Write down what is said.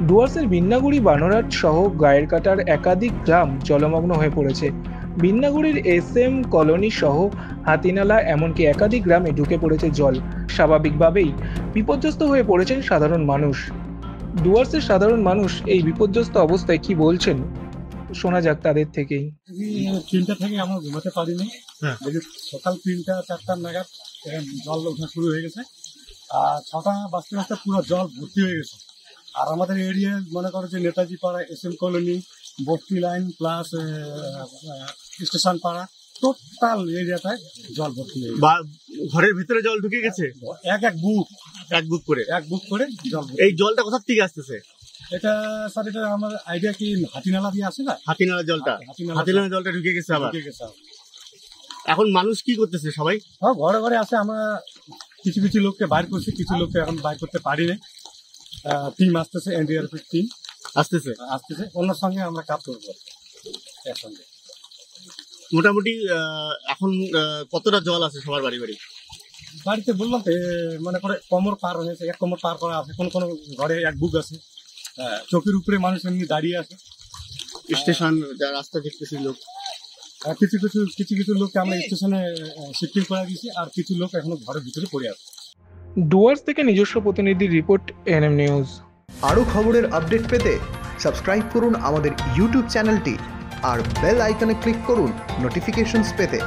ডুয়ার্সের বিন্নাগুড়ি বানোরহাট সহ গায়েরকাটার একাধিক গ্রাম জলমগ্ন হয়ে পড়েছে। বিন্নাগুড়ির এসএম কলোনি সহ হাতিনালা এমনকি একাধিক গ্রামে ঢুকে পড়েছে জল। স্বাভাবিকভাবেই বিপর্যস্ত হয়ে পড়েছেন সাধারণ মানুষ। ডুয়ার্সের সাধারণ মানুষ এই বিপর্যস্ত অবস্থায় কি বলছেন, শোনা যাক তাদের থেকেই। তিনটা থেকে আমরা ঘুমাতে পারিনি। সকাল 3টা-4টা নাগাদ জল ওঠা শুরু হয়ে গেছে, আর 6টা বাজতে বাজতে পুরো জল ভর্তি হয়ে গেছে। আর আমাদের এরিয়া মনে করো যে নেতাজি পাড়া, এসএম কলোনি, বস্তি লাইন প্লাস স্টেশন পাড়া, টোটাল এরিয়াটায় জল ভর্তি হয়ে গেছে। ঘরের ভিতরে জল ঢুকে গেছে এক বুক করে জল। এই জলটা কোথা থেকে আসতেছে? এটা স্যার, এটা আমার আইডিয়া কি হাতিনালা দিয়ে আসে না? হাতিনালা জলটা ঢুকে গেছে আবার। এখন মানুষ কি করতেছে? সবাই ঘরে ঘরে আসে। আমরা কিছু কিছু লোককে বাইর করছি, কিছু লোককে এখন বাইর করতে পারি না। টিম আসতেছে, এনডিআরএফ টিম আসতেছে। অন্যের সঙ্গে আমরা কাজ করবো একসঙ্গে। মোটামুটি এখন কতটা জল আছে সবার বাড়ি বাড়িতে? বললাম তো, মনে করে কোমর পার হয়েছে, 1 কোমর পার করা আছে। কোনো ঘরে 1 বুক আছে। চোখের উপরে মানুষ এমনি দাঁড়িয়ে আছে। স্টেশন রাস্তা দেখতেছি লোক। কিছু কিছু লোককে আমরা স্টেশনে শিফটিং করে দিয়েছি, আর কিছু লোক এখনো ঘরের ভিতরে পড়ে আছে। ডুয়ার্স থেকে নিজস্ব প্রতিনিধির রিপোর্ট, এনএম নিউজ। আরও খবরের আপডেট পেতে সাবস্ক্রাইব করুন আমাদের ইউটিউব চ্যানেলটি আর বেল আইকনে ক্লিক করুন নোটিফিকেশনস পেতে।